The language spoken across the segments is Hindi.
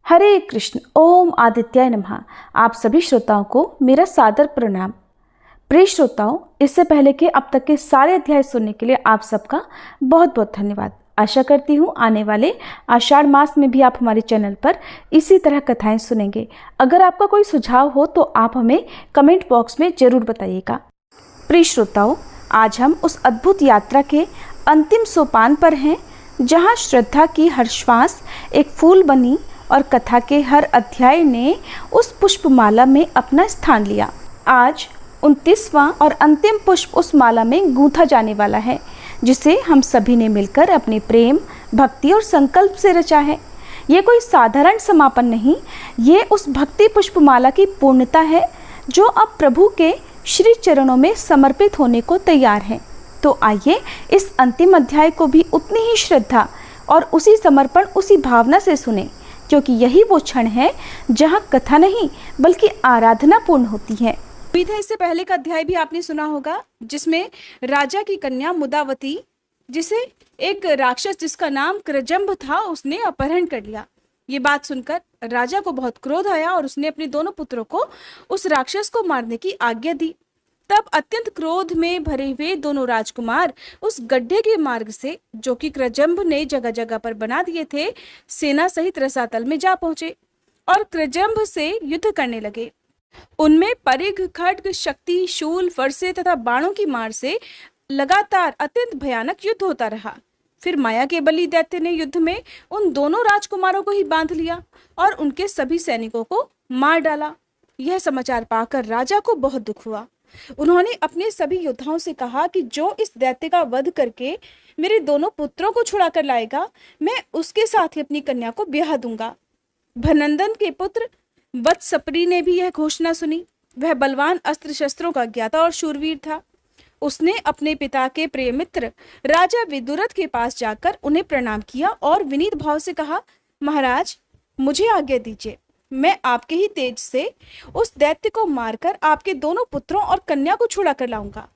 हरे कृष्ण। ओम आदित्याय नमः। आप सभी श्रोताओं को मेरा सादर प्रणाम। प्रिय श्रोताओं, इससे पहले कि अब तक के सारे अध्याय सुनने के लिए आप सबका बहुत बहुत धन्यवाद। आशा करती हूँ आने वाले आषाढ़ मास में भी आप हमारे चैनल पर इसी तरह कथाएं सुनेंगे। अगर आपका कोई सुझाव हो तो आप हमें कमेंट बॉक्स में जरूर बताइएगा। प्रिय श्रोताओं, आज हम उस अद्भुत यात्रा के अंतिम सोपान पर हैं जहाँ श्रद्धा की हर श्वास एक फूल बनी और कथा के हर अध्याय ने उस पुष्पमाला में अपना स्थान लिया। आज 29वां और अंतिम पुष्प उस माला में गूंथा जाने वाला है, जिसे हम सभी ने मिलकर अपने प्रेम, भक्ति और संकल्प से रचा है। ये कोई साधारण समापन नहीं, ये उस भक्ति पुष्पमाला की पूर्णता है जो अब प्रभु के श्री चरणों में समर्पित होने को तैयार है। तो आइए इस अंतिम अध्याय को भी उतनी ही श्रद्धा और उसी समर्पण, उसी भावना से सुने, क्योंकि यही वो क्षण है जहाँ कथा नहीं बल्कि आराधना पूर्ण होती है। उम्मीद है इससे पहले का अध्याय भी आपने सुना होगा, जिसमें राजा की कन्या मुदावती, जिसे एक राक्षस जिसका नाम कृजंभ था, उसने अपहरण कर लिया। ये बात सुनकर राजा को बहुत क्रोध आया और उसने अपने दोनों पुत्रों को उस राक्षस को मारने की आज्ञा दी। तब अत्यंत क्रोध में भरे हुए दोनों राजकुमार उस गड्ढे के मार्ग से, जो कि कृजंभ ने जगह जगह पर बना दिए थे, सेना सहित रसातल में जा पहुंचे और कृजंभ से युद्ध करने लगे। उनमें परिघ, खड्ग, शक्ति, शूल, फरसे तथा बाणों की मार से लगातार अत्यंत भयानक युद्ध होता रहा। फिर माया के बली दैत्य ने युद्ध में उन दोनों राजकुमारों को ही बांध लिया और उनके सभी सैनिकों को मार डाला। यह समाचार पाकर राजा को बहुत दुख हुआ। उन्होंने अपने सभी योद्धाओं से कहा कि जो इस दैत्य का वध करके मेरे दोनों पुत्रों को छुड़ा कर लाएगा, मैं उसके साथ ही अपनी कन्या को ब्याह दूंगा। भनंदन के पुत्र वत्सपरी ने भी यह घोषणा सुनी। वह बलवान अस्त्र शस्त्रों का ज्ञाता और शूरवीर था। उसने अपने पिता के प्रिय मित्र राजा विदुरथ के पास जाकर उन्हें प्रणाम किया और विनीत भाव से कहा, महाराज, मुझे आज्ञा दीजिए, मैं आपके ही तेज से उस दैत्य को मारकर आपके दोनों पुत्रों और कन्या को छुड़ा कर लाऊंगा।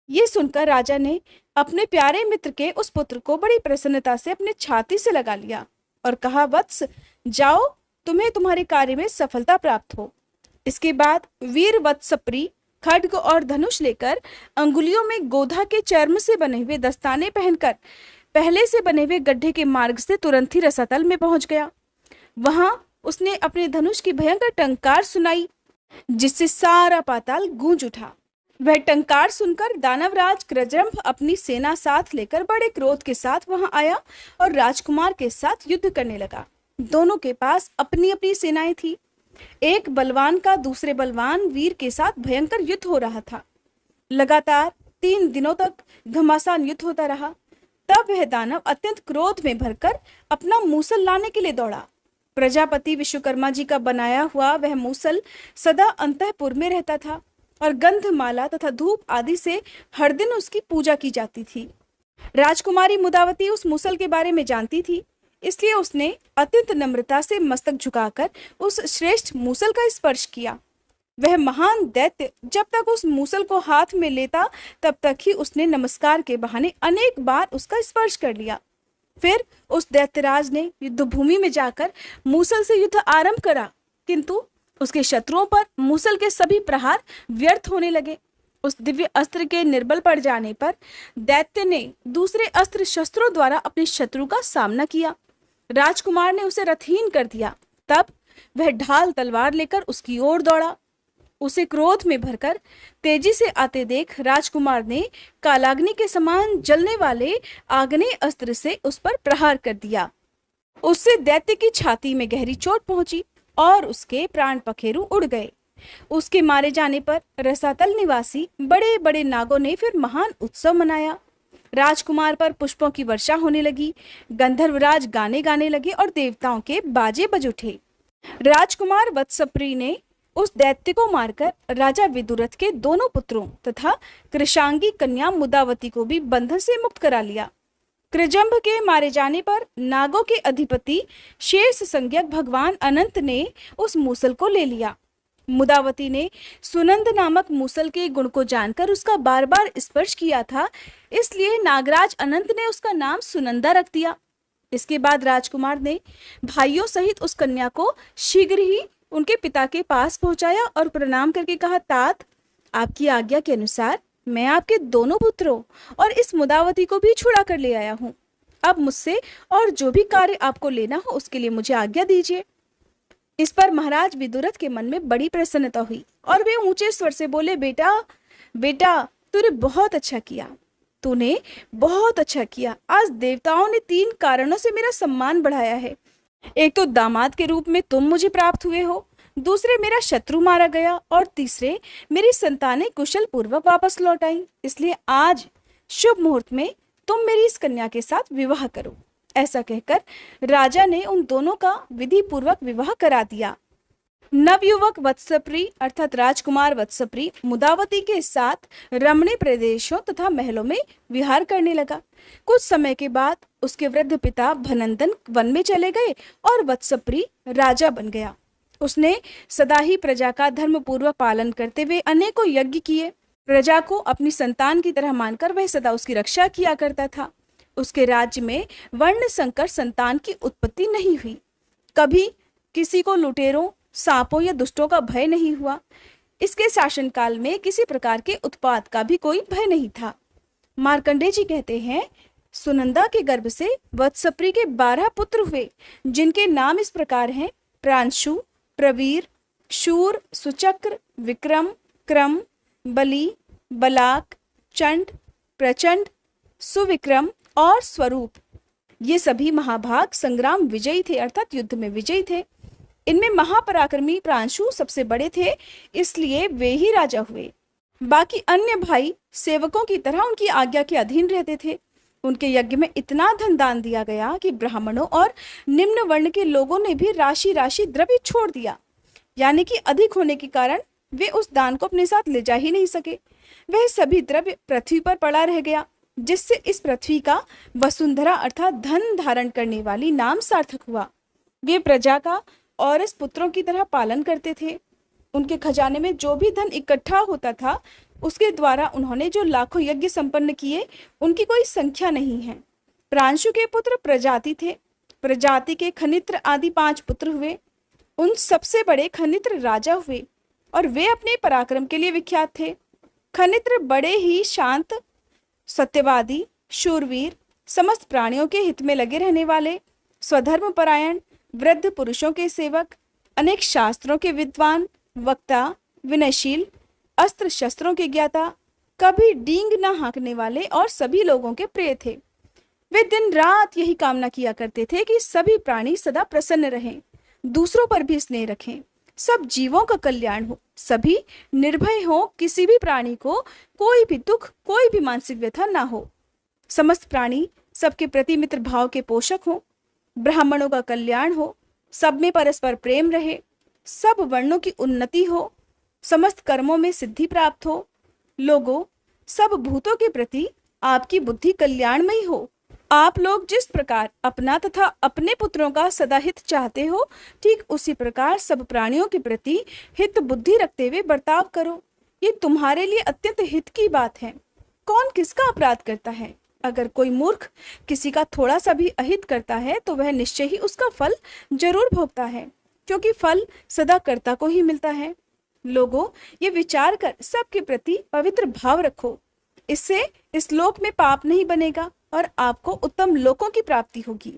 ये सुनकर राजा ने अपने प्यारे मित्र के उस पुत्र को बड़ी प्रसन्नता से अपने छाती से लगा लिया और कहा, वत्स, जाओ, तुम्हें तुम्हारे कार्य में सफलता प्राप्त हो। इसके बाद वीर वत्सपरी खड्ग और धनुष लेकर अंगुलियों में गोधा के चर्म से बने हुए दस्ताने पहनकर पहले से बने हुए गड्ढे के मार्ग से तुरंत ही रसातल में पहुंच गया। वहां उसने अपने धनुष की भयंकर टंकार सुनाई, जिससे सारा पाताल गूंज उठा। वह टंकार सुनकर दानवराज कृजंभ अपनी सेना साथ लेकर बड़े क्रोध के साथ वहां आया और राजकुमार के साथ युद्ध करने लगा। दोनों के पास अपनी अपनी सेनाएं थी। एक बलवान का दूसरे बलवान वीर के साथ भयंकर युद्ध हो रहा था। लगातार 3 दिनों तक घमासान युद्ध होता रहा। तब वह दानव अत्यंत क्रोध में भरकर अपना मूसल लाने के लिए दौड़ा। प्रजापति विश्वकर्मा जी का बनाया हुआ वह मूसल सदा अंतःपुर में रहता था और गंधमाला तथा धूप आदि से हर दिन उसकी पूजा की जाती थी। राजकुमारी मुदावती उस मूसल के बारे में जानती थी, इसलिए उसने अत्यंत नम्रता से मस्तक झुकाकर उस श्रेष्ठ मूसल का स्पर्श किया। वह महान दैत्य जब तक उस मूसल को हाथ में लेता, तब तक ही उसने नमस्कार के बहाने अनेक बार उसका स्पर्श कर लिया। फिर उस दैत्यराज ने युद्ध भूमि में जाकर मूसल से युद्ध आरंभ करा, किंतु उसके शत्रुओं पर मूसल के सभी प्रहार व्यर्थ होने लगे। उस दिव्य अस्त्र के निर्बल पड़ जाने पर दैत्य ने दूसरे अस्त्र शस्त्रों द्वारा अपने शत्रु का सामना किया। राजकुमार ने उसे रथहीन कर दिया। तब वह ढाल तलवार लेकर उसकी ओर दौड़ा। उसे क्रोध में भरकर तेजी से आते देख राजकुमार ने कालाग्नि के समान जलने वाले आग्नेय अस्त्र से उस पर प्रहार कर दिया। उससे दैत्य की छाती में गहरी चोट पहुंची और उसके प्राण पखेरु उड़ गए। उसके मारे जाने पर रसातल निवासी बड़े बड़े नागों ने फिर महान उत्सव मनाया। राजकुमार पर पुष्पों की वर्षा होने लगी। गंधर्वराज गाने गाने लगे और देवताओं के बाजे बज उठे। राजकुमार वत्सपरी ने उस दैत्य को मारकर राजा विदुरथ के दोनों पुत्रों तथा कृशांगी कन्या मुदावती को भी बंधन से मुक्त करा लिया। कृजंभ के मारे जाने पर नागों के अधिपति शेष संज्ञक भगवान अनंत ने उस मूसल को ले लिया। मुदावती ने सुनंद नामक मूसल के गुण को जानकर उसका बार बार स्पर्श किया था, इसलिए नागराज अनंत ने उसका नाम सुनंदा रख दिया। इसके बाद राजकुमार ने भाइयों सहित उस कन्या को शीघ्र ही उनके पिता के पास पहुंचाया और प्रणाम करके कहा, तात, आपकी आज्ञा के अनुसार मैं आपके दोनों पुत्रों और इस मुदावती को भी छुड़ा कर ले आया हूं। अब मुझसे और जो भी कार्य आपको लेना हो उसके लिए मुझे आज्ञा दीजिए। इस पर महाराज विदुरथ के मन में बड़ी प्रसन्नता हुई और वे ऊंचे स्वर से बोले, बेटा बेटा, तूने बहुत अच्छा किया, तूने बहुत अच्छा किया। आज देवताओं ने 3 कारणों से मेरा सम्मान बढ़ाया है। एक तो दामाद के रूप में तुम मुझे प्राप्त हुए हो, दूसरे मेरा शत्रु मारा गया, और तीसरे मेरी संतानें कुशल पूर्वक वापस लौट आई। इसलिए आज शुभ मुहूर्त में तुम मेरी इस कन्या के साथ विवाह करो। ऐसा कहकर राजा ने उन दोनों का विधि पूर्वक विवाह करा दिया। नवयुवक वत्सप्री अर्थात राजकुमार वत्सप्री मुदावती के साथ रमणीय प्रदेशों तथा महलों में विहार करने लगा। कुछ समय के बाद उसके वृद्ध पिता भनंदन वन में चले गए और वत्सप्री राजा बन गया। उसने सदा ही प्रजा का धर्म पूर्वक पालन करते हुए अनेकों यज्ञ किए। प्रजा को अपनी संतान की तरह मानकर वह सदा उसकी रक्षा किया करता था। उसके राज्य में वर्ण संकर संतान की उत्पत्ति नहीं हुई। कभी किसी को लुटेरों, सांपों या दुष्टों का भय नहीं हुआ। इसके शासनकाल में किसी प्रकार के उत्पात का भी कोई भय नहीं था। मार्कंडेय जी कहते हैं, सुनंदा के गर्भ से वत्सप्री के 12 पुत्र हुए, जिनके नाम इस प्रकार हैं, प्रांशु, प्रवीर, शूर, सुचक्र, विक्रम, क्रम, बलि, बलाक, चंड, प्रचंड, सुविक्रम और स्वरूप। ये सभी महाभाग संग्राम विजयी थे, अर्थात युद्ध में विजयी थे। इनमें महापराक्रमी प्रांशु सबसे बड़े थे, इसलिए वे ही राजा हुए। बाकी अन्य भाई सेवकों की तरह उनकी आज्ञा के अधीन रहते थे। उनके यज्ञ में इतना धन दान दिया गया कि ब्राह्मणों और निम्न वर्ण के लोगों ने भी राशि राशि द्रव्य छोड़ दिया, यानी कि अधिक होने के कारण वे उस दान को अपने साथ ले जा ही नहीं सके। वह सभी द्रव्य पृथ्वी पर पड़ा रह गया, जिससे इस पृथ्वी का वसुंधरा अर्थात धन धारण करने वाली नाम सार्थक हुआ। वे प्रजा का और इस पुत्रों की तरह पालन करते थे। उनके खजाने में जो भी धन इकट्ठा होता था, उसके द्वारा उन्होंने जो लाखों यज्ञ संपन्न किए, उनकी कोई संख्या नहीं है। प्रांशु के पुत्र प्रजाति थे। प्रजाति के खनित्र आदि 5 पुत्र हुए। उन सबसे बड़े खनित्र राजा हुए और वे अपने पराक्रम के लिए विख्यात थे। खनित्र बड़े ही शांत, सत्यवादी, शूरवीर, समस्त प्राणियों के हित में लगे रहने वाले, स्वधर्म परायण, वृद्ध पुरुषों के सेवक, अनेक शास्त्रों के विद्वान, वक्ता, विनयशील, अस्त्र शस्त्रों के ज्ञाता, कभी डींग न हाँकने वाले और सभी लोगों के प्रिय थे। वे दिन रात यही कामना किया करते थे कि सभी प्राणी सदा प्रसन्न रहें, दूसरों पर भी स्नेह रखें, सब जीवों का कल्याण हो, सभी निर्भय हो, किसी भी प्राणी को कोई भी दुख, कोई भी मानसिक व्यथा ना हो, समस्त प्राणी सबके प्रति मित्र भाव के पोषक हो, ब्राह्मणों का कल्याण हो, सब में परस्पर प्रेम रहे, सब वर्णों की उन्नति हो, समस्त कर्मों में सिद्धि प्राप्त हो। लोगों, सब भूतों के प्रति आपकी बुद्धि कल्याणमयी हो। आप लोग जिस प्रकार अपना तथा अपने पुत्रों का सदा हित चाहते हो, ठीक उसी प्रकार सब प्राणियों के प्रति हित बुद्धि रखते हुए बर्ताव करो। ये तुम्हारे लिए अत्यंत हित की बात है। कौन किसका अपराध करता है? अगर कोई मूर्ख किसी का थोड़ा सा भी अहित करता है तो वह निश्चय ही उसका फल जरूर भोगता है, क्योंकि फल सदा कर्ता को ही मिलता है। लोगों, ये विचार कर सबके प्रति पवित्र भाव रखो। इससे इस लोक में पाप नहीं बनेगा और आपको उत्तम लोकों की प्राप्ति होगी।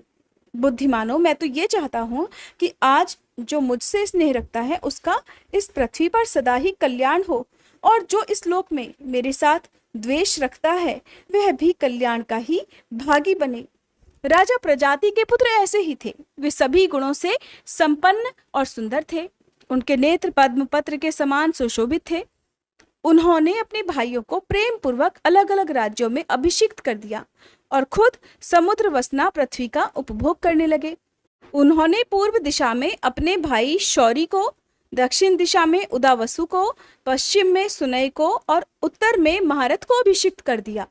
बुद्धिमानों, मैं तो ये चाहता हूँ कि आज जो मुझसे स्नेह रखता है उसका इस पृथ्वी पर सदा ही कल्याण हो, और जो इस लोक में मेरे साथ द्वेष रखता है वह भी कल्याण का ही भागी बने। राजा प्रजाति के पुत्र ऐसे ही थे। वे सभी गुणों से संपन्न और सुंदर थे। उनके नेत्र पद्म पत्र के समान सुशोभित थे। उन्होंने अपने भाइयों को प्रेम पूर्वक अलग अलग राज्यों में अभिषिक्त कर दिया और खुद समुद्र वसना पृथ्वी का उपभोग करने लगे। उन्होंने पूर्व दिशा में अपने भाई शौरी को, दक्षिण दिशा में उदावसु को, पश्चिम में सुनय को और उत्तर में महारथ को अभिषिक्त कर दिया।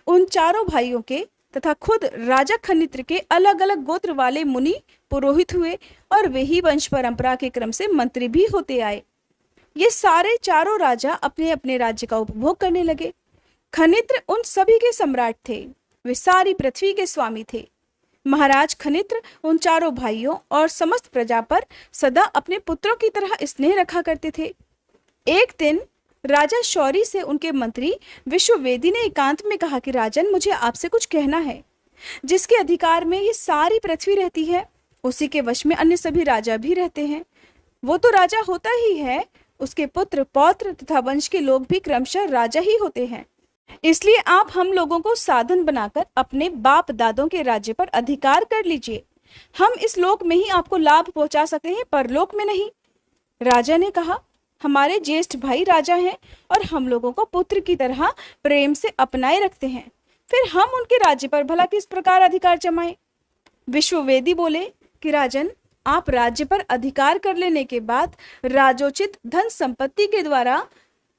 उन चारों भाइयों के तथा खुद राजा खनित्र के अलग अलग गोत्र वाले मुनि पुरोहित हुए और वे ही वंश परंपरा के क्रम से मंत्री भी होते आए। ये सारे चारों राजा अपने अपने राज्य का उपभोग करने लगे। खनित्र उन सभी के सम्राट थे। वे सारी पृथ्वी के स्वामी थे। महाराज खनित्र उन चारों भाइयों और समस्त प्रजा पर सदा अपने पुत्रों की तरह स्नेह रखा करते थे। एक दिन राजा शौरी से उनके मंत्री विश्ववेदी ने एकांत में कहा कि राजन, मुझे आपसे कुछ कहना है। जिसके अधिकार में ये सारी पृथ्वी रहती है, उसी के वश में अन्य सभी राजा भी रहते हैं। वो तो राजा होता ही है, उसके पुत्र पौत्र तथा वंश के लोग भी क्रमशः राजा ही होते हैं। इसलिए आप हम लोगों को साधन बनाकर अपने बाप दादों के राज्य पर अधिकार कर लीजिए। हम इस लोक में ही आपको लाभ पहुंचा सकते हैं, परलोक में नहीं। राजा ने कहा, हमारे ज्येष्ठ भाई राजा हैं और हम लोगों को पुत्र की तरह प्रेम से अपनाए रखते हैं, फिर हम उनके राज्य पर भला किस प्रकार अधिकार जमाएं? विश्ववेदी बोले कि राजन, आप राज्य पर अधिकार कर लेने के बाद राजोचित धन संपत्ति के द्वारा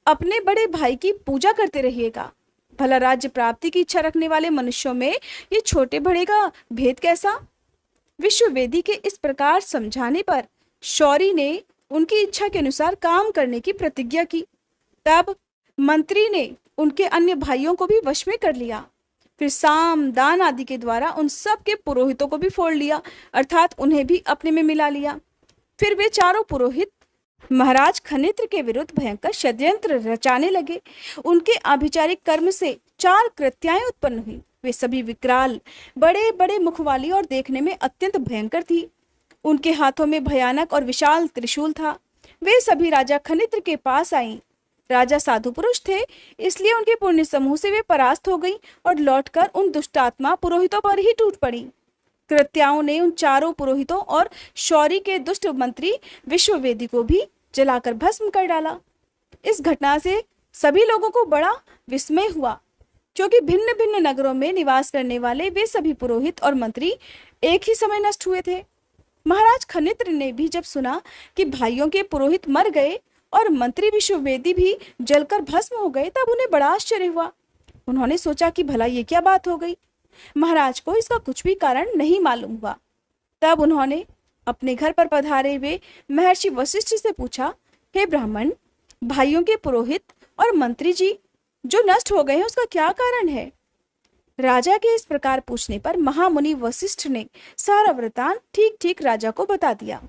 अपने बड़े भाई की पूजा करते रहिएगा। भला राज्य प्राप्ति की इच्छा रखने वाले मनुष्यों में ये छोटे बड़े का भेद कैसा? विश्ववेदी के इस प्रकार समझाने पर शौरी ने उनकी इच्छा के अनुसार काम करने की प्रतिज्ञा की। तब मंत्री ने उनके अन्य भाइयों को भी वश में कर लिया। फिर साम दान आदि के द्वारा उन सब के पुरोहितों को भी फोड़ लिया, अर्थात उन्हें भी अपने में मिला लिया। फिर वे चारों पुरोहित महाराज खनित्र के विरुद्ध भयंकर षड्यंत्र रचाने लगे। उनके आभिचारिक कर्म से 4 कृत्याएं उत्पन्न हुई। वे सभी विकराल, बड़े बड़े मुख वाली और देखने में अत्यंत भयंकर थी। उनके हाथों में भयानक और विशाल त्रिशूल था। वे सभी राजा खनित्र के पास आईं। राजा साधु पुरुष थे, इसलिए उनके पुण्य समूह से वे परास्त हो गईं और लौटकर उन दुष्टात्मा पुरोहितों पर ही टूट पड़ी। कृत्याओं ने उन चारों पुरोहितों और शौरी के दुष्ट मंत्री विश्ववेदी को भी जलाकर भस्म कर डाला। इस घटना से सभी लोगों को बड़ा विस्मय हुआ, क्योंकि भिन्न भिन्न नगरों में निवास करने वाले वे सभी पुरोहित और मंत्री एक ही समय नष्ट हुए थे। महाराज खनित्र ने भी जब सुना कि भाइयों के पुरोहित मर गए और मंत्री विश्ववेदी भी जलकर भस्म हो गए, तब उन्हें बड़ा आश्चर्य हुआ। उन्होंने सोचा कि भला ये क्या बात हो गई। महाराज को इसका कुछ भी कारण नहीं मालूम हुआ। तब उन्होंने अपने घर पर पधारे हुए महर्षि वशिष्ठ से पूछा, हे ब्राह्मण, भाइयों के पुरोहित और मंत्री जी जो नष्ट हो गए हैं, उसका क्या कारण है? राजा के इस प्रकार पूछने पर महामुनि वशिष्ठ ने सारा वृतांत ठीक ठीक राजा को बता दिया।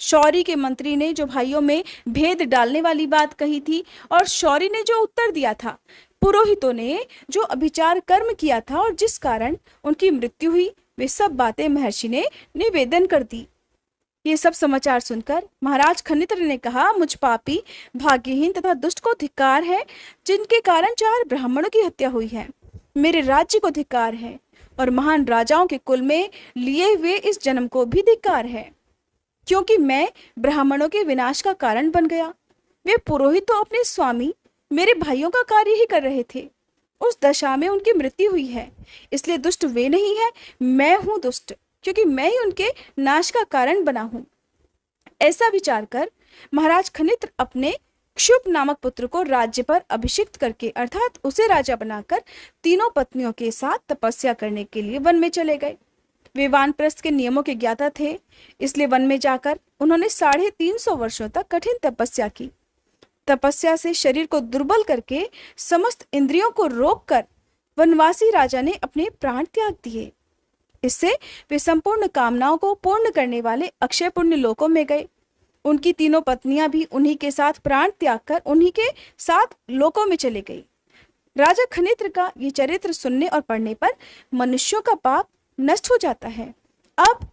शौरी के मंत्री ने जो भाइयों में भेद डालने वाली बात कही थी और शौरी ने जो उत्तर दिया था, पुरोहितों ने जो अभिचार कर्म किया था और जिस कारण उनकी मृत्यु हुई, वे सब बातें महर्षि ने निवेदन कर दी। ये सब समाचार सुनकर महाराज खनित्र ने कहा, मुझ पापी, भाग्यहीन तथा दुष्ट को धिक्कार है, जिनके कारण 4 ब्राह्मणों की हत्या हुई है। मेरे राज्य को धिक्कार है और महान राजाओं के कुल में लिए हुए इस जन्म को भी धिक्कार है, क्योंकि मैं ब्राह्मणों के विनाश का कारण बन गया। वे पुरोहित तो अपने स्वामी मेरे भाइयों का कार्य ही कर रहे थे, उस दशा में उनकी मृत्यु हुई है। इसलिए दुष्ट वे नहीं है, मैं हूं दुष्ट, क्योंकि मैं ही उनके नाश का कारण बना हूं। ऐसा विचार कर महाराज खनित्र अपने क्षुप नामक पुत्र को राज्य पर अभिषिक्त करके, अर्थात उसे राजा बनाकर, तीनों पत्नियों के साथ तपस्या करने के लिए वन में चले गए। वे वानप्रस्थ के नियमों के ज्ञाता थे, इसलिए वन में जाकर उन्होंने 350 वर्षों तक कठिन तपस्या की। तपस्या से शरीर को दुर्बल करके, समस्त इंद्रियों को रोककर वनवासी राजा ने अपने प्राण त्याग दिए। इससे वे संपूर्ण कामनाओं को पूर्ण करने वाले अक्षय पुण्य लोकों में गए। उनकी तीनों पत्नियां भी उन्हीं के साथ प्राण त्याग कर उन्हीं के साथ लोकों में चले गई। राजा खनित्र का ये चरित्र सुनने और पढ़ने पर मनुष्यों का पाप नष्ट हो जाता है। अब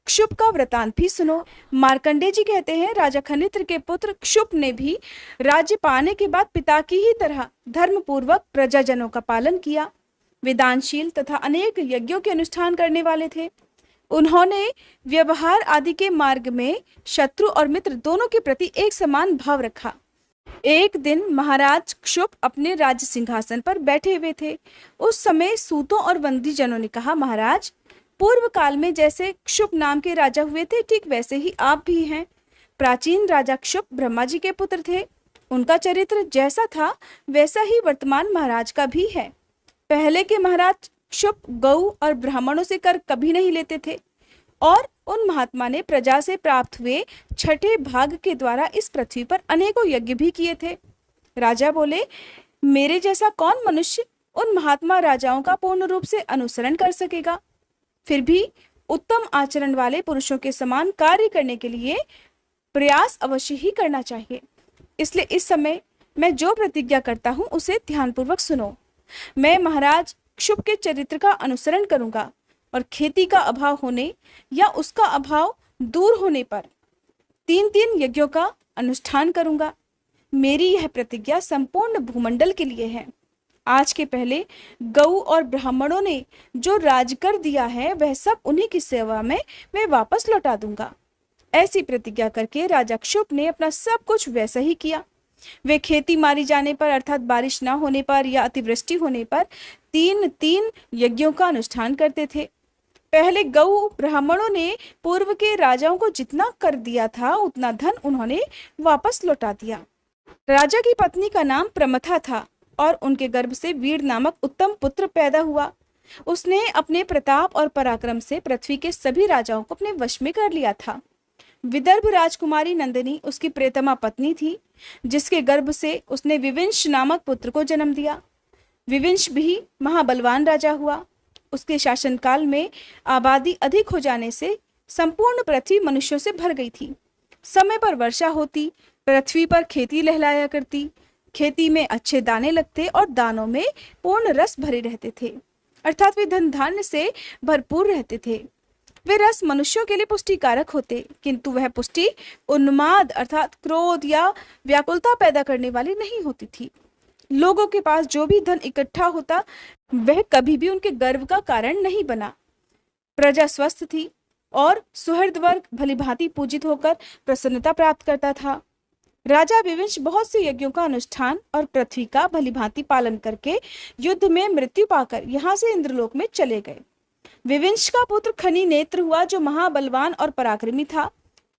क्षुप का वृतांत भी सुनो। मार्कंडेय जी कहते हैं, राजा खनित्र के पुत्र क्षुप ने भी राज्य पाने के बाद पिता की ही तरह धर्म पूर्वक प्रजाजनों का पालन किया। वे दानशील तथा अनेक यज्ञों के अनुष्ठान करने वाले थे। उन्होंने व्यवहार आदि के मार्ग में शत्रु और मित्र दोनों के प्रति एक समान भाव रखा। एक दिन महाराज क्षुप अपने राज्य सिंहासन पर बैठे हुए थे। उस समय सूतों और वंदी जनों ने कहा, महाराज, पूर्व काल में जैसे क्षुप नाम के राजा हुए थे, ठीक वैसे ही आप भी हैं। प्राचीन राजा क्षुप ब्रह्मा जी के पुत्र थे। उनका चरित्र जैसा था वैसा ही वर्तमान महाराज का भी है। पहले के महाराज क्षुप गौ और ब्राह्मणों से कर कभी नहीं लेते थे और उन महात्मा ने प्रजा से प्राप्त हुए 6ठे भाग के द्वारा इस पृथ्वी पर अनेकों यज्ञ भी किए थे। राजा बोले, मेरे जैसा कौन मनुष्य उन महात्मा राजाओं का पूर्ण रूप से अनुसरण कर सकेगा? फिर भी उत्तम आचरण वाले पुरुषों के समान कार्य करने के लिए प्रयास अवश्य ही करना चाहिए। इसलिए इस समय मैं जो प्रतिज्ञा करता हूं उसे ध्यानपूर्वक सुनो। मैं महाराज क्षुभ के चरित्र का अनुसरण करूंगा और खेती का अभाव होने या उसका अभाव दूर होने पर 3 यज्ञों का अनुष्ठान करूंगा। मेरी यह प्रतिज्ञा संपूर्ण भूमंडल के लिए है। आज के पहले गऊ और ब्राह्मणों ने जो राज कर दिया है वह सब उन्हीं की सेवा में मैं वापस लौटा दूंगा। ऐसी प्रतिज्ञा करके राजा क्षुभ ने अपना सब कुछ वैसा ही किया। वे खेती मारी जाने पर अर्थात बारिश ना होने पर या अतिवृष्टि होने पर 3 यज्ञों का अनुष्ठान करते थे। पहले गऊ ब्राह्मणों ने पूर्व के राजाओं को जितना कर दिया था उतना धन उन्होंने वापस लौटा दिया। राजा की पत्नी का नाम प्रमथा था और उनके गर्भ से वीर नामक उत्तम पुत्र पैदा हुआ। उसने अपने प्रताप और पराक्रम से पृथ्वी के सभी राजाओं को अपने वश में कर लिया था। विदर्भ राजकुमारी नंदिनी उसकी प्रियतमा पत्नी थी, जिसके गर्भ से उसने विविंश नामक पुत्र को जन्म दिया। विविंश भी महाबलवान राजा हुआ। उसके शासनकाल में आबादी अधिक हो जाने से संपूर्ण पृथ्वी मनुष्यों से भर गई थी। समय पर वर्षा होती, पृथ्वी पर खेती लहलाया करती, खेती में अच्छे दाने लगते और दानों में पूर्ण रस भरे रहते थे, अर्थात वे धन धान्य से भरपूर रहते थे। वे रस मनुष्यों के लिए पुष्टिकारक होते, किंतु वह पुष्टि उन्माद अर्थात क्रोध या व्याकुलता पैदा करने वाली नहीं होती थी। लोगों के पास जो भी धन इकट्ठा होता वह कभी भी उनके गर्व का कारण नहीं बना। प्रजा स्वस्थ थी और सुहृद वर्ग भलीभांति पूजित होकर प्रसन्नता प्राप्त करता था। राजा विविंश बहुत से यज्ञों का अनुष्ठान और पृथ्वी का भलीभांति पालन करके युद्ध में मृत्यु पाकर यहाँ से इंद्रलोक में चले गए। विविंश का पुत्र खनी नेत्र हुआ, जो महाबलवान और पराक्रमी था।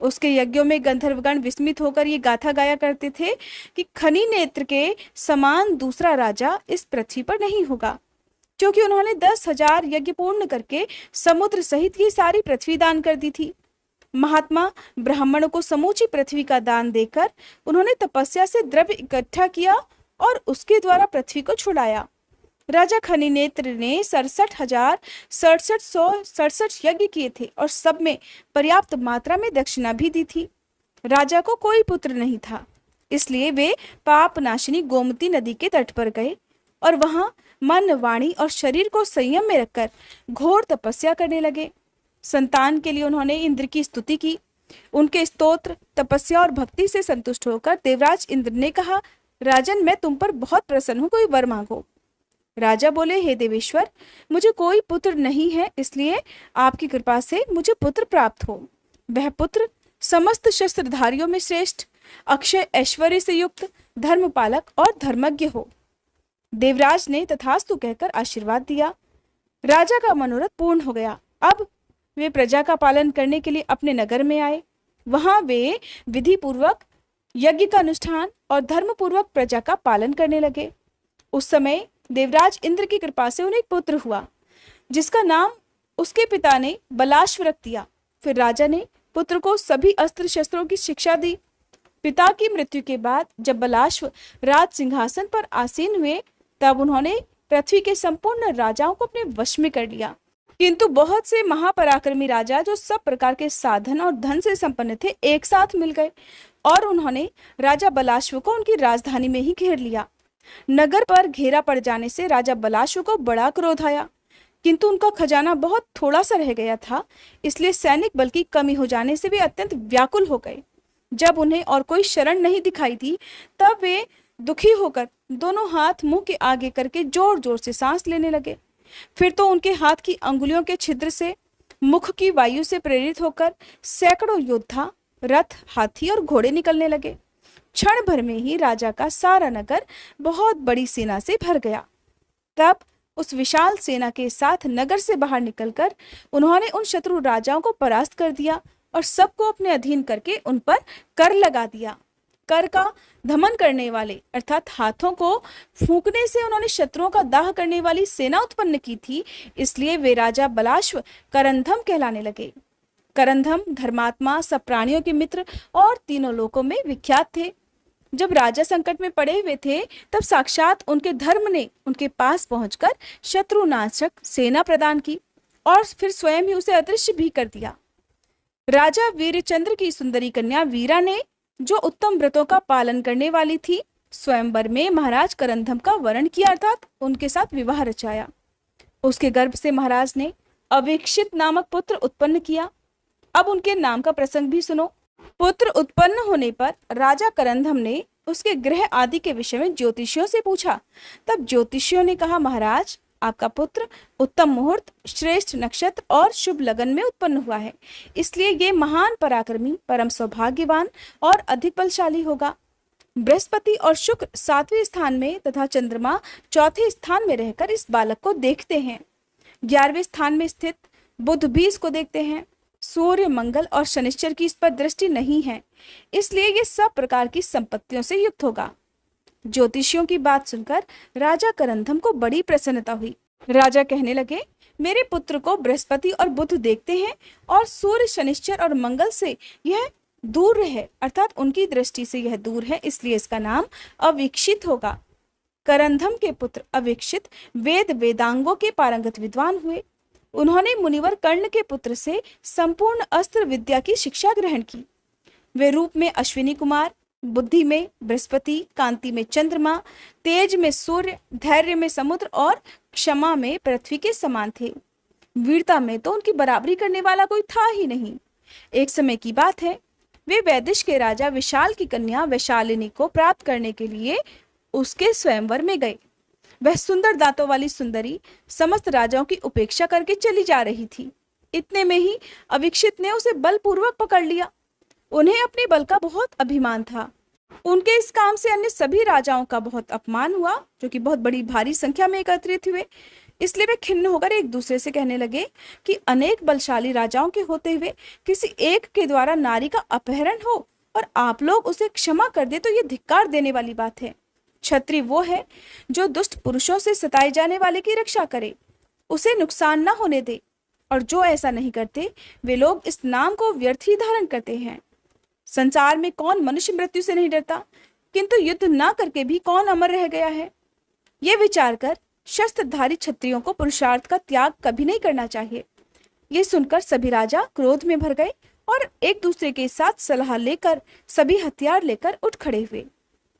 उसके यज्ञों में गंधर्वगण विस्मित होकर ये गाथा गाया करते थे कि खनी नेत्र के समान दूसरा राजा इस पृथ्वी पर नहीं होगा, क्योंकि उन्होंने 10,000 यज्ञ पूर्ण करके समुद्र सहित ये सारी पृथ्वी दान कर दी थी। महात्मा ब्राह्मणों को समूची पृथ्वी का दान देकर उन्होंने तपस्या से द्रव्य इकट्ठा किया और उसके द्वारा पृथ्वी को छुड़ाया। राजा खनी नेत्र ने 67,67 यज्ञ किए थे और सब में पर्याप्त मात्रा में दक्षिणा भी दी थी। राजा को कोई पुत्र नहीं था, इसलिए वे पाप नाशिनी गोमती नदी के तट पर गए और वहां मन, वाणी और शरीर को संयम में रखकर घोर तपस्या करने लगे। संतान के लिए उन्होंने इंद्र की स्तुति की। उनके स्तोत्र, तपस्या और भक्ति से संतुष्ट होकर देवराज इंद्र ने कहा, राजन, मैं तुम पर बहुत प्रसन्न हूं, कोई वर मांगो। राजा बोले, हे देवेश्वर, मुझे कोई पुत्र नहीं है, इसलिए आपकी कृपा से मुझे पुत्र प्राप्त हो। वह पुत्र समस्त शस्त्रधारियों में श्रेष्ठ, अक्षय ऐश्वर्य से युक्त, धर्मपालक और धर्मज्ञ हो। देवराज ने तथास्तु कहकर आशीर्वाद दिया। राजा का मनोरथ पूर्ण हो गया। अब वे प्रजा का पालन करने के लिए अपने नगर में आए। वहां वे विधि पूर्वक यज्ञ का अनुष्ठान और धर्म पूर्वक प्रजा का पालन करने लगे। उस समय देवराज इंद्र की कृपा से उन्हें एक पुत्र हुआ, जिसका नाम उसके पिता ने बलाश्व रख दिया। फिर राजा ने पुत्र को सभी अस्त्र शस्त्रों की शिक्षा दी। पिता की मृत्यु के बाद जब बलाश्व राज सिंहासन पर आसीन हुए, तब उन्होंने पृथ्वी के संपूर्ण राजाओं को अपने वश में कर लिया। किंतु बहुत से महापराक्रमी राजा जो सब प्रकार के साधन और धन से संपन्न थे, एक साथ मिल गए और उन्होंने राजा बलाश्व को उनकी राजधानी में ही घेर लिया। नगर पर घेरा पड़ जाने से राजा बलाश्व को बड़ा क्रोध आया, किंतु उनका खजाना बहुत थोड़ा सा रह गया था, इसलिए सैनिक बल की कमी हो जाने से वे अत्यंत व्याकुल हो गए। जब उन्हें और कोई शरण नहीं दिखाई दी, तब वे दुखी होकर दोनों हाथ मुंह के आगे करके जोर जोर से सांस लेने लगे। फिर तो उनके हाथ की अंगुलियों के छिद्र से मुख की वायु से प्रेरित होकर सैकड़ों योद्धा, रथ, हाथी और घोड़े निकलने लगे। क्षण भर में ही राजा का सारा नगर बहुत बड़ी सेना से भर गया। तब उस विशाल सेना के साथ नगर से बाहर निकलकर उन्होंने उन शत्रु राजाओं को परास्त कर दिया और सबको अपने अधीन करके उन पर कर लगा दिया। कर का दमन करने वाले अर्थात हाथों को फूंकने से उन्होंने शत्रुओं का दाह करने वाली सेना उत्पन्न की थी, इसलिए वे राजा बलाश्व करंधम कहलाने लगे। करंधम धर्मात्मा, सब प्राणियों के मित्र और तीनों लोकों में विख्यात थे। जब राजा संकट में पड़े हुए थे, तब साक्षात उनके धर्म ने उनके पास पहुंचकर शत्रुनाशक सेना प्रदान की। और फिर स्वयं ही उसे अदृश्य भी कर दिया। राजा वीरचंद्र की सुंदरी कन्या वीरा ने, जो उत्तम व्रतों का पालन करने वाली थी, स्वयंवर में महाराज करंधम का वरण किया, अर्थात उनके साथ विवाह रचाया। उसके गर्भ से महाराज ने अवीक्षित नामक पुत्र उत्पन्न किया। अब उनके नाम का प्रसंग भी सुनो। पुत्र उत्पन्न होने पर राजा करंधम ने उसके ग्रह आदि के विषय में ज्योतिषियों से पूछा। तब ज्योतिषियों ने कहा, महाराज, आपका पुत्र उत्तम मुहूर्त, श्रेष्ठ नक्षत्र और शुभ लगन में उत्पन्न हुआ है, इसलिए ये महान पराक्रमी, परम सौभाग्यवान और अधिक बलशाली होगा। बृहस्पति और शुक्र 7वें स्थान में तथा चंद्रमा 4थे स्थान में रहकर इस बालक को देखते हैं। 11वें स्थान में स्थित बुध भी इसको देखते हैं। सूर्य, मंगल और शनिश्चर की इस पर दृष्टि नहीं है, इसलिए ये सब प्रकार की संपत्तियों से युक्त होगा। ज्योतिषियों की बात सुनकर राजा करंधम को बड़ी प्रसन्नता हुई। राजा कहने लगे, मेरे पुत्र को बृहस्पति और बुध देखते हैं और सूर्य, शनिश्चर और मंगल से यह दूर है, अर्थात उनकी दृष्टि से यह दूर है, इसलिए इसका नाम अवीक्षित होगा। करंधम के पुत्र अवीक्षित वेद वेदांगों के पारंगत विद्वान हुए। उन्होंने मुनिवर कर्ण के पुत्र से संपूर्ण अस्त्र विद्या की शिक्षा ग्रहण की। वे रूप में अश्विनी कुमार, बुद्धि में बृहस्पति, कांति में चंद्रमा, तेज में सूर्य, धैर्य में समुद्र और क्षमा में पृथ्वी के समान थे। वीरता में तो उनकी बराबरी करने वाला कोई था ही नहीं। एक समय की बात है, वे वैदिश के राजा विशाल की कन्या वैशालिनी को प्राप्त करने के लिए उसके स्वयंवर में गए। वह सुंदर दांतों वाली सुंदरी समस्त राजाओं की उपेक्षा करके चली जा रही थी। इतने में ही अवीक्षित ने उसे बलपूर्वक पकड़ लिया। उन्हें अपने बल का बहुत अभिमान था। उनके इस काम से अन्य सभी राजाओं का बहुत अपमान हुआ, जो कि बहुत बड़ी भारी संख्या में एकत्रित हुए। इसलिए वे खिन्न होकर एक दूसरे से कहने लगे कि अनेक बलशाली राजाओं के होते हुए किसी एक के द्वारा नारी का अपहरण हो और आप लोग उसे क्षमा कर दे, तो ये धिक्कार देने वाली बात है। क्षत्रिय वो है जो दुष्ट पुरुषों से सताए जाने वाले की रक्षा करे, उसे नुकसान न होने दे, और जो ऐसा नहीं करते वे लोग इस नाम को व्यर्थ ही धारण करते हैं। संसार में कौन मनुष्य मृत्यु से नहीं डरता, किंतु युद्ध ना करके भी कौन अमर रह गया है। ये विचार कर शस्त्रधारी क्षत्रियों को पुरुषार्थ का त्याग कभी नहीं करना चाहिए। ये सुनकर सभी राजा क्रोध में भर गए और एक दूसरे के साथ सलाह लेकर सभी हथियार लेकर उठ खड़े हुए।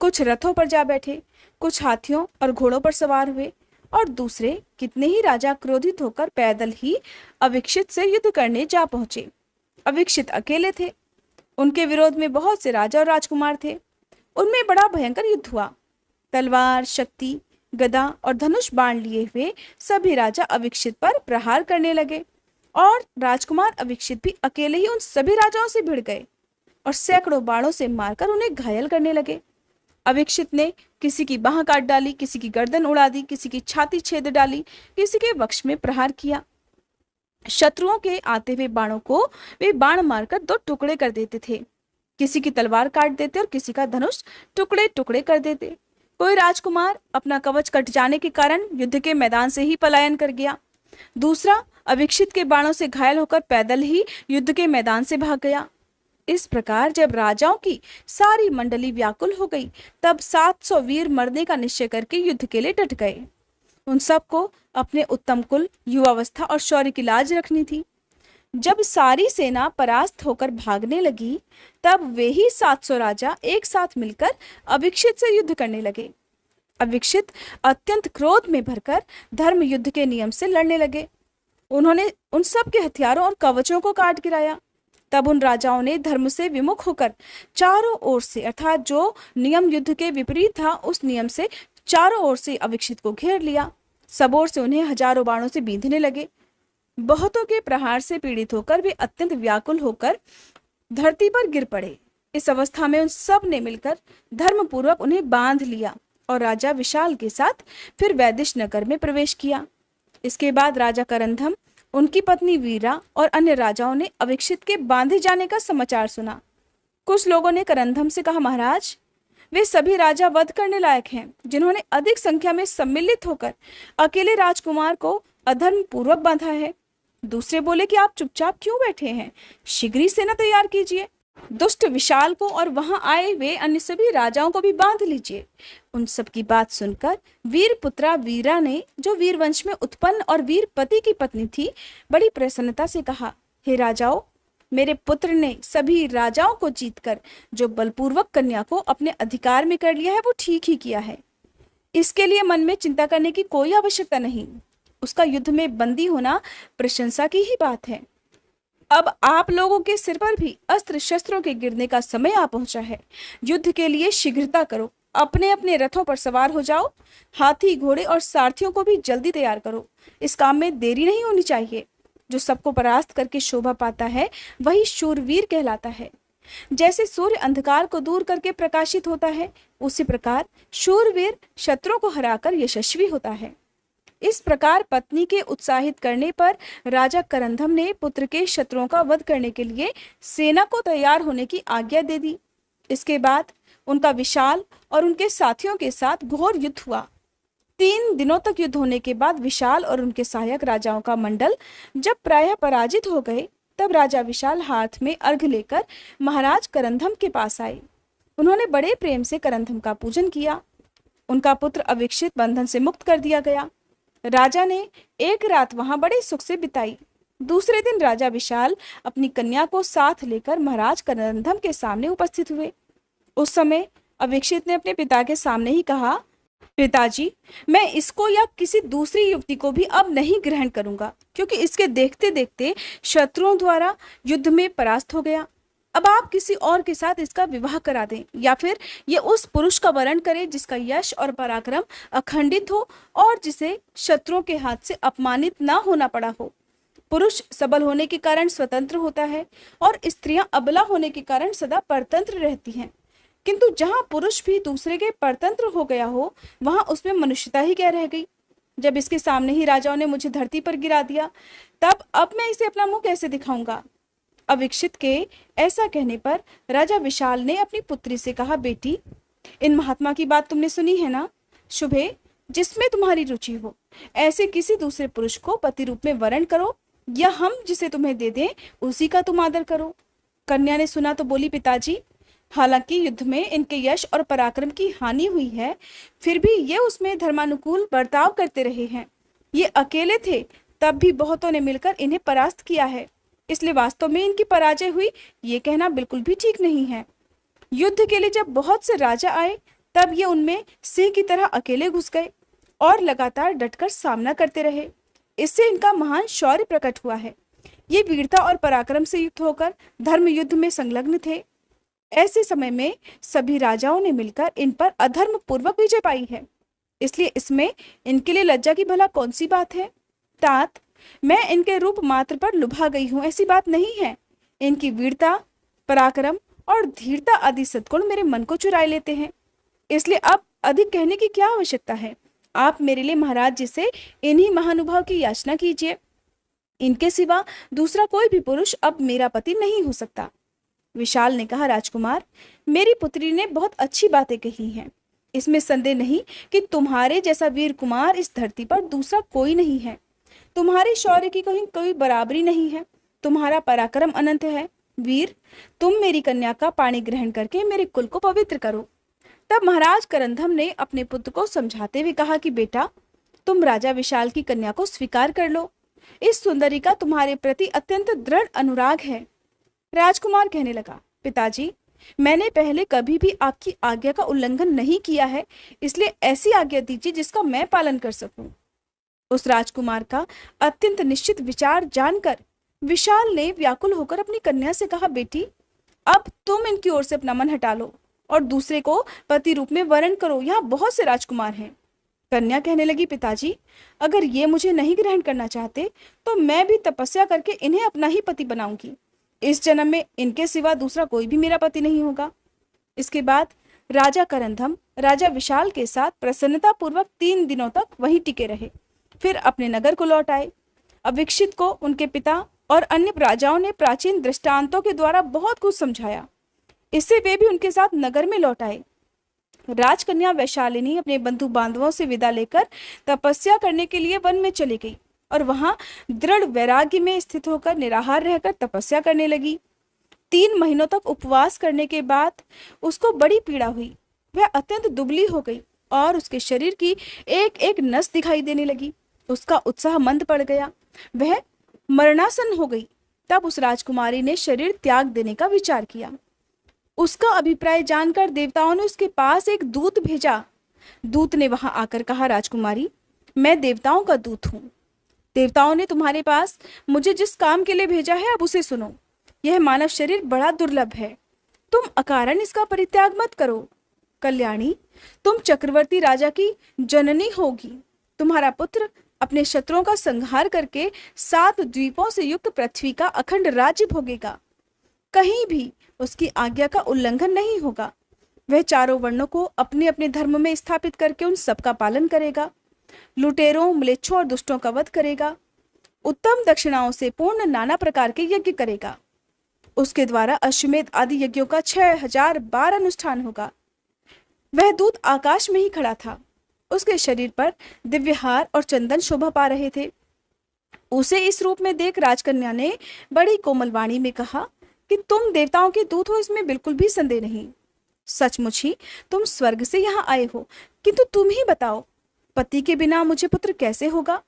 कुछ रथों पर जा बैठे, कुछ हाथियों और घोड़ों पर सवार हुए, और दूसरे कितने ही राजा क्रोधित होकर पैदल ही अवीक्षित से युद्ध करने जा पहुंचे। अवीक्षित अकेले थे। उनके विरोध में बहुत से राजा और राजकुमार थे। उनमें बड़ा भयंकर युद्ध हुआ। तलवार, शक्ति, गदा और धनुष बाण लिए हुए सभी राजा अवीक्षित पर प्रहार करने लगे, और राजकुमार अवीक्षित भी अकेले ही उन सभी राजाओं से भिड़ गए और सैकड़ों बाणों से मारकर उन्हें घायल करने लगे। अवीक्षित ने किसी की बाह काट डाली, किसी की गर्दन उड़ा दी, किसी की छाती छेद डाली, किसी के वक्ष में प्रहार किया। शत्रुओं के आते हुए बाणों को वे बाण मारकर 2 टुकड़े कर देते थे। किसी की तलवार काट देते और किसी का धनुष टुकड़े टुकड़े कर देते। कोई राजकुमार अपना कवच कट जाने के कारण युद्ध के मैदान से ही पलायन कर गया। दूसरा अवीक्षित के बाणों से घायल होकर पैदल ही युद्ध के मैदान से भाग गया। इस प्रकार जब राजाओं की सारी मंडली व्याकुल हो गई, तब 700 वीर मरने का निश्चय करके युद्ध के लिए डट गए। उन सबको अपने उत्तम कुल, युवावस्था और शौर्य की लाज रखनी थी। जब सारी सेना परास्त होकर भागने लगी, तब वे ही 700 राजा एक साथ मिलकर अवीक्षित से युद्ध करने लगे। अवीक्षित अत्यंत क्रोध में भरकर धर्म युद्ध के नियम से लड़ने लगे। उन्होंने उन सब के हथियारों और कवचों को काट गिराया। तब उन राजाओं ने धर्म से विमुख होकर चारों ओर से, अर्थात जो नियम युद्ध के विपरीत था, उस नियम से चारों ओर से अवीक्षित को घेर लिया। सब ओर से उन्हें हजारों बाणों से बींधने लगे। बहुतों के प्रहार से पीड़ित होकर वे अत्यंत व्याकुल होकर धरती पर गिर पड़े। इस अवस्था में उन सब ने मिलकर धर्मपूर्वक उन्हें बांध लिया और राजा विशाल के साथ फिर वैदिश नगर में प्रवेश किया। इसके बाद राजा करंधम, उनकी पत्नी वीरा और अन्य राजाओं ने अवीक्षित के बांधे जाने का समाचार सुना। कुछ लोगों ने करंधम से कहा, महाराज, वे सभी राजा वध करने लायक हैं जिन्होंने अधिक संख्या में सम्मिलित होकर अकेले राजकुमार को अधर्म पूर्वक बांधा है। दूसरे बोले कि आप चुपचाप क्यों बैठे हैं, शीघ्र ही सेना तैयार कीजिए। दुष्ट विशाल को और वहां आए हुए अन्य सभी राजाओं को भी बांध लीजिए। उन सब की बात सुनकर वीरपुत्रा वीरा ने, जो वीरवंश में उत्पन्न और वीरपति की पत्नी थी, बड़ी प्रसन्नता से कहा, हे राजाओं, मेरे पुत्र ने सभी राजाओं को जीतकर जो बलपूर्वक कन्या को अपने अधिकार में कर लिया है वो ठीक ही किया है। इसके लिए मन में चिंता करने की कोई आवश्यकता नहीं। उसका युद्ध में बंदी होना प्रशंसा की ही बात है। अब आप लोगों के सिर पर भी अस्त्र शस्त्रों के गिरने का समय आ पहुंचा है। युद्ध के लिए शीघ्रता करो, अपने अपने रथों पर सवार हो जाओ। हाथी, घोड़े और सारथियों को भी जल्दी तैयार करो। इस काम में देरी नहीं होनी चाहिए। जो सबको परास्त करके शोभा पाता है वही शूरवीर कहलाता है। जैसे सूर्य अंधकार को दूर करके प्रकाशित होता है, उसी प्रकार शूरवीर शत्रुओं को हराकर यशस्वी होता है। इस प्रकार पत्नी के उत्साहित करने पर राजा करंधम ने पुत्र के शत्रुओं का वध करने के लिए सेना को तैयार होने की आज्ञा दे दी। इसके बाद उनका विशाल और उनके साथियों के साथ घोर युद्ध हुआ। 3 दिनों तक युद्ध होने के बाद विशाल और उनके सहायक राजाओं का मंडल जब प्रायः पराजित हो गए, तब राजा विशाल हाथ में अर्घ लेकर महाराज करंधम के पास आए। उन्होंने बड़े प्रेम से करंधम का पूजन किया। उनका पुत्र अविक्षित बंधन से मुक्त कर दिया गया। राजा ने एक रात वहां बड़े सुख से बिताई। दूसरे दिन राजा विशाल अपनी कन्या को साथ लेकर महाराज करंधम के सामने उपस्थित हुए। उस समय अविक्षित ने अपने पिता के सामने ही कहा, पिताजी, मैं इसको या किसी दूसरी युवती को भी अब नहीं ग्रहण करूंगा, क्योंकि इसके देखते देखते शत्रुओं द्वारा युद्ध में परास्त हो गया। अब आप किसी और के साथ इसका विवाह करा दें, या फिर ये उस पुरुष का वरण करे जिसका यश और पराक्रम अखंडित हो और जिसे शत्रुओं के हाथ से अपमानित ना होना पड़ा हो। पुरुष सबल होने के कारण स्वतंत्र होता है और स्त्रियां अबला होने के कारण सदा परतंत्र रहती हैं। किंतु जहां पुरुष भी दूसरे के परतंत्र हो गया हो, वहां उसमें मनुष्यता ही क्या रह गई। जब इसके सामने ही राजाओं ने मुझे धरती पर गिरा दिया, तब अब मैं इसे अपना मुंह कैसे दिखाऊंगा। अविक्षित के ऐसा कहने पर राजा विशाल ने अपनी पुत्री से कहा, बेटी, इन महात्मा की बात तुमने सुनी है ना। शुभे, जिसमें तुम्हारी रुचि हो ऐसे किसी दूसरे पुरुष को पति रूप में वरण करो, या हम जिसे तुम्हें दे दें उसी का तुम आदर करो। कन्या ने सुना तो बोली, पिताजी, हालांकि युद्ध में इनके यश और पराक्रम की हानि हुई है, फिर भी ये उसमें धर्मानुकूल बर्ताव करते रहे हैं। ये अकेले थे, तब भी बहुतों ने मिलकर इन्हें परास्त किया है, इसलिए वास्तव में इनकी पराजय हुई ये कहना बिल्कुल भी ठीक नहीं है। युद्ध के लिए जब बहुत से राजा आए, तब ये उनमें सिंह की तरह अकेले घुस गए और लगातार डटकर सामना करते रहे। इससे इनका महान शौर्य प्रकट हुआ है। ये वीरता और पराक्रम से युक्त होकर धर्म युद्ध में संलग्न थे। ऐसे समय में सभी राजाओं ने मिलकर इन पर अधर्म पूर्वक विजय पाई है, इसलिए इसमें इनके लिए लज्जा की भला कौन सी बात है। तात, मैं इनके रूप मात्र पर लुभा गई हूं ऐसी बात नहीं है। इनकी वीरता, पराक्रम और धीरता आदि सद्गुण मेरे मन को चुरा लेते हैं, इसलिए अब अधिक कहने की क्या आवश्यकता है। आप मेरे लिए महाराज जी से इन्हीं महानुभाव की याचना कीजिए। इनके सिवा दूसरा कोई भी पुरुष अब मेरा पति नहीं हो सकता। विशाल ने कहा, राजकुमार, मेरी पुत्री ने बहुत अच्छी बातें कही हैं। इसमें संदेह नहीं कि तुम्हारे जैसा वीर कुमार इस धरती पर दूसरा कोई नहीं है। तुम्हारे शौर्य की कहीं कोई बराबरी नहीं है। तुम्हारा पराक्रम अनंत है। वीर, तुम मेरी कन्या का पाणी ग्रहण करके मेरे कुल को पवित्र करो। तब महाराज करंधम ने अपने पुत्र को समझाते हुए कहा कि बेटा, तुम राजा विशाल की कन्या को स्वीकार कर लो। इस सुंदरी का तुम्हारे प्रति अत्यंत दृढ़ अनुराग है। राजकुमार कहने लगा, पिताजी, मैंने पहले कभी भी आपकी आज्ञा का उल्लंघन नहीं किया है, इसलिए ऐसी आज्ञा दीजिए जिसका मैं पालन कर सकूं। उस राजकुमार का अत्यंत निश्चित विचार जानकर विशाल ने व्याकुल होकर अपनी कन्या से कहा, बेटी, अब तुम इनकी ओर से अपना मन हटा लो और दूसरे को पति रूप में वरण करो। यहाँ बहुत से राजकुमार हैं। कन्या कहने लगी, पिताजी, अगर ये मुझे नहीं ग्रहण करना चाहते तो मैं भी तपस्या करके इन्हें अपना ही पति बनाऊंगी। इस जन्म में इनके सिवा दूसरा कोई भी मेरा पति नहीं होगा। इसके बाद राजा करंधम राजा विशाल के साथ प्रसन्नता पूर्वक 3 दिनों तक वहीं टिके रहे, फिर अपने नगर को लौट आए। अविक्षित को उनके पिता और अन्य राजाओं ने प्राचीन दृष्टांतों के द्वारा बहुत कुछ समझाया, इससे वे भी उनके साथ नगर में लौट आए। राजकन्या वैशालिनी अपने बंधु बांधवों से विदा लेकर तपस्या करने के लिए वन में चली गई और वहां दृढ़ वैराग्य में स्थित होकर निराहार रहकर तपस्या करने लगी। 3 महीनों तक उपवास करने के बाद उसको बड़ी पीड़ा हुई। वह अत्यंत दुबली हो गई और उसके शरीर की एक एक नस दिखाई देने लगी। उसका उत्साह मंद पड़ गया, वह मरणासन हो गई। तब उस राजकुमारी ने शरीर त्याग देने का विचार किया। उसका अभिप्राय जानकर देवताओं ने उसके पास एक दूत भेजा। दूत ने वहां आकर कहा, राजकुमारी, मैं देवताओं का दूत हूँ। देवताओं ने तुम्हारे पास मुझे जिस काम के लिए भेजा है, अब उसे सुनो। यह मानव शरीर बड़ा दुर्लभ है, तुम अकारण इसका परित्याग मत करो। कल्याणी, तुम चक्रवर्ती राजा की जननी होगी। तुम्हारा पुत्र अपने शत्रुओं का संहार करके 7 द्वीपों से युक्त पृथ्वी का अखंड राज्य भोगेगा। कहीं भी उसकी आज्ञा का उल्लंघन नहीं होगा। वह चारों वर्णों को अपने अपने धर्म में स्थापित करके उन सबका पालन करेगा। लुटेरों, म्लेच्छों और दुष्टों का वध करेगा। उत्तम दक्षिणाओं से पूर्ण नाना प्रकार के यज्ञ करेगा। उसके द्वारा अश्वमेध आदि यज्ञों का 6000 बार अनुष्ठान होगा। वह दूत आकाश में ही खड़ा था। उसके शरीर पर दिव्य हार और चंदन शोभा पा रहे थे। उसे इस रूप में देख राजकन्या ने बड़ी कोमल वाणी में कहा कि तुम देवताओं के दूत हो, इसमें बिल्कुल भी संदेह नहीं। सचमुच ही तुम स्वर्ग से यहाँ आए हो, किंतु तुम ही बताओ, पति के बिना मुझे पुत्र कैसे होगा?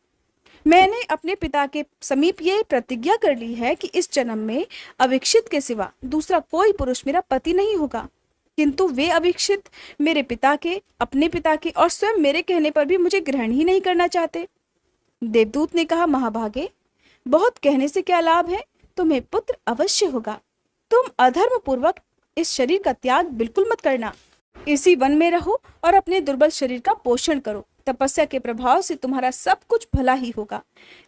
मैंने अपने पिता के समीप ये प्रतिज्ञा कर ली है कि इस जन्म में अविक्षित के सिवा दूसरा कोई पुरुष मेरा पति नहीं होगा। किंतु वे अविक्षित मेरे पिता के, अपने पिता के और स्वयं मेरे कहने पर भी मुझे ग्रहण ही नहीं करना चाहते। देवदूत ने कहा, महाभागे, बहुत कहने से क्या लाभ है, तुम्हें पुत्र अवश्य होगा। तुम अधर्म पूर्वक इस शरीर का त्याग बिल्कुल मत करना। इसी वन में रहो और अपने दुर्बल शरीर का पोषण करो। तपस्या के प्रभाव से तुम्हारा सब कुछ भला ही होगा।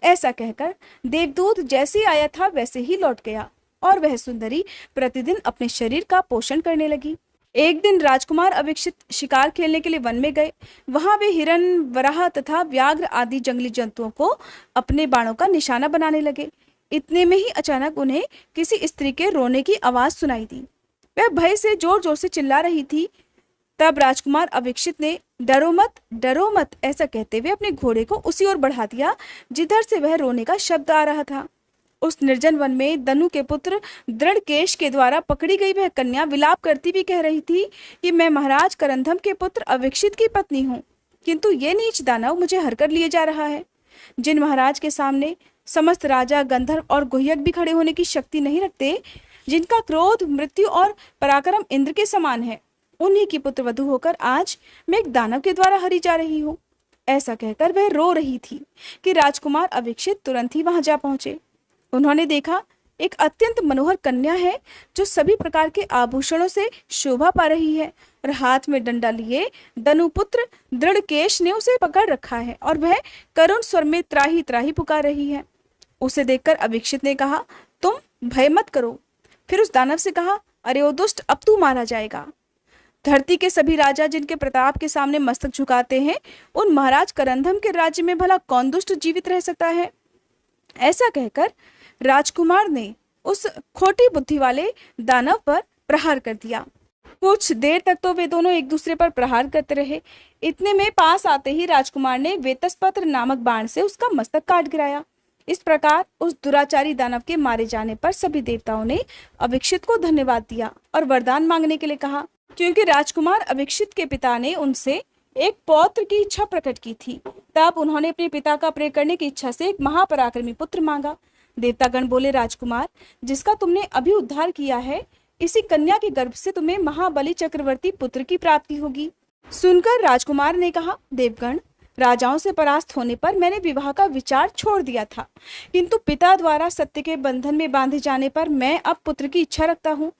ऐसा कहकर देवदूत जैसे आया था वैसे ही लौट गया और वह सुंदरी प्रतिदिन अपने शरीर का पोषण करने लगी। एक दिन राजकुमार अविक्षित शिकार खेलने के लिए वन में गए। वहां वे हिरण, वराह तथा व्याघ्र आदि जंगली जंतुओं को अपने बाणों का निशाना बनाने लगे। इतने में ही अचानक उन्हें किसी स्त्री के रोने की आवाज सुनाई दी। वह भय से जोर जोर से चिल्ला रही थी। तब राजकुमार अविक्षित ने डरो मत ऐसा कहते हुए अपने घोड़े को उसी ओर बढ़ा दिया जिधर से वह रोने का शब्द आ रहा था। उस निर्जन वन में दनु के पुत्र दृढ़केश के द्वारा पकड़ी गई वह कन्या विलाप करती भी कह रही थी कि मैं महाराज करंधम के पुत्र अविक्षित की पत्नी हूँ, किंतु ये नीच दानव मुझे हर कर लिए जा रहा है। जिन महाराज के सामने समस्त राजा, गंधर्व और गुह्यक भी खड़े होने की शक्ति नहीं रखते, जिनका क्रोध, मृत्यु और पराक्रम इंद्र के समान है, उन्हीं की पुत्रवधू होकर आज मैं एक दानव के द्वारा हरी जा रही हूँ। ऐसा कहकर वह रो रही थी कि राजकुमार अविक्षित तुरंत ही वहां जा पहुंचे। उन्होंने देखा एक अत्यंत मनोहर कन्या है जो सभी प्रकार के आभूषणों से शोभा पा रही है और हाथ में डंडा लिए दनुपुत्र दृढ़केश ने उसे पकड़ रखा है और वह करुण स्वर में त्राही त्राही पुकार रही है। उसे देखकर अविक्षित ने कहा, तुम भय मत करो। फिर उस दानव से कहा, अरे ओ दुष्ट, अब तू मारा जाएगा। धरती के सभी राजा जिनके प्रताप के सामने मस्तक झुकाते हैं, उन महाराज करंधम के राज्य में भला कौन दुष्ट जीवित रह सकता है? ऐसा कहकर राजकुमार ने उस खोटी बुद्धि वाले दानव पर प्रहार कर दिया। कुछ देर तक तो वे दोनों एक दूसरे पर प्रहार करते रहे। इतने में पास आते ही राजकुमार ने वेतस्पत्र नामक बाण से उसका मस्तक काट गिराया। इस प्रकार उस दुराचारी दानव के मारे जाने पर सभी देवताओं ने अविक्षित को धन्यवाद दिया और वरदान मांगने के लिए कहा, क्योंकि राजकुमार अविक्षित के पिता ने उनसे एक पौत्र की इच्छा प्रकट की थी। तब उन्होंने अपने पिता का प्रिय करने की इच्छा से एक महापराक्रमी पुत्र मांगा। देवतागण बोले, राजकुमार, जिसका तुमने अभी उद्धार किया है, इसी कन्या के गर्भ से तुम्हें महाबली चक्रवर्ती पुत्र की प्राप्ति होगी। सुनकर राजकुमार ने कहा, देवगण, राजाओं से परास्त होने पर मैंने विवाह का विचार छोड़ दिया था, किंतु पिता द्वारा सत्य के बंधन में बांधे जाने पर मैं अब पुत्र की इच्छा रखता हूँ।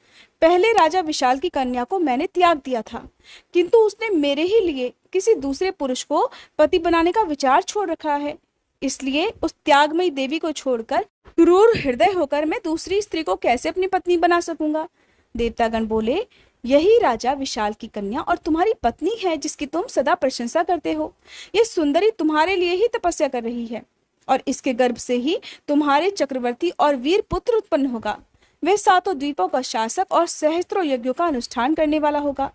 पहले राजा विशाल की कन्या को मैंने त्याग दिया था, किंतु उसने मेरे ही लिए किसी दूसरे पुरुष को पति बनाने का विचार छोड़ रखा है। इसलिए उस त्यागमयी देवी को छोड़कर क्रूर हृदय होकर मैं दूसरी स्त्री को कैसे अपनी पत्नी बना सकूंगा? देवतागण बोले, यही राजा विशाल की कन्या और तुम्हारी पत्नी है जिसकी तुम सदा प्रशंसा करते हो। ये सुंदरी तुम्हारे लिए ही तपस्या कर रही है और इसके गर्भ से ही तुम्हारे चक्रवर्ती और वीर पुत्र उत्पन्न होगा। वह 7 द्वीपों का शासक और सहस्त्रों यज्ञों का अनुष्ठान करने वाला होगा।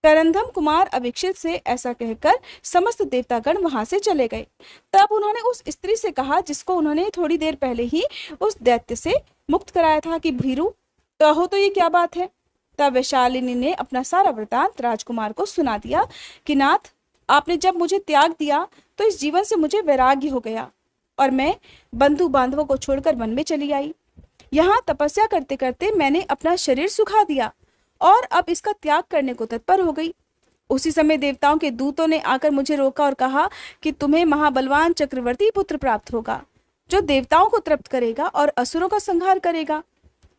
करंधम कुमार अविक्षित से ऐसा कहकर समस्त देवतागण वहां से चले गए। तब उन्होंने उस स्त्री से कहा जिसको उन्होंने थोड़ी देर पहले ही उस दैत्य से मुक्त कराया था कि भीरू, कहो तो ये क्या बात है। तब वैशालिनी ने अपना सारा वृतांत राजकुमार को सुना दिया कि नाथ, आपने जब मुझे त्याग दिया तो इस जीवन से मुझे वैराग्य हो गया और मैं बंधु बांधवों को छोड़कर वन में चली आई। यहाँ तपस्या करते करते मैंने अपना शरीर सुखा दिया और अब इसका त्याग करने को तत्पर हो गई। उसी समय देवताओं के दूतों ने आकर मुझे रोका और कहा कि तुम्हें महाबलवान चक्रवर्ती पुत्र प्राप्त होगा, जो देवताओं को तृप्त करेगा और असुरों का संहार करेगा।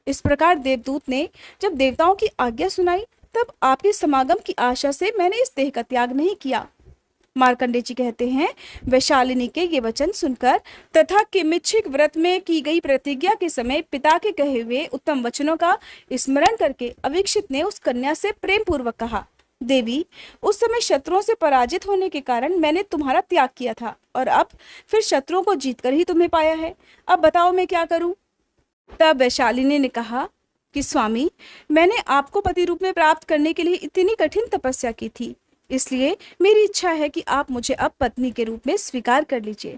इस प्रकार देवदूत ने जब देवताओं की आज्ञा सुनाई, तब आपके समागम की आशा से मैंने इस देह का त्याग नहीं किया। मार्कंडेय जी कहते हैं, वैशालिनी के ये वचन सुनकर तथा किमिच्छिक व्रत में की गई प्रतिज्ञा के समय पिता के कहे हुए उत्तम वचनों का स्मरण करके अवीक्षित ने उस कन्या से प्रेम पूर्वक कहा, देवी, उस समय शत्रुओं से पराजित होने के कारण मैंने तुम्हारा त्याग किया था और अब फिर शत्रुओं को जीतकर ही तुम्हें पाया है। अब बताओ मैं क्या करूं। तब वैशालिनी ने कहा कि स्वामी, मैंने आपको पति रूप में प्राप्त करने के लिए इतनी कठिन तपस्या की थी, इसलिए मेरी इच्छा है कि आप मुझे अब पत्नी के रूप में स्वीकार कर लीजिए।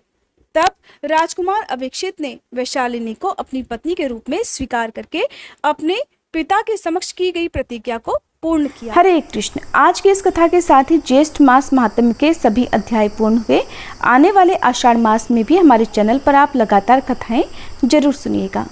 तब राजकुमार अवीक्षित ने वैशालिनी को अपनी पत्नी के रूप में स्वीकार करके अपने पिता के समक्ष की गई प्रतिज्ञा को पूर्ण किया। हरे कृष्ण। आज की इस कथा के साथ ही ज्येष्ठ मास महात्म्य के सभी अध्याय पूर्ण हुए। आने वाले आषाढ़ मास में भी हमारे चैनल पर आप लगातार कथाएं जरूर सुनिएगा।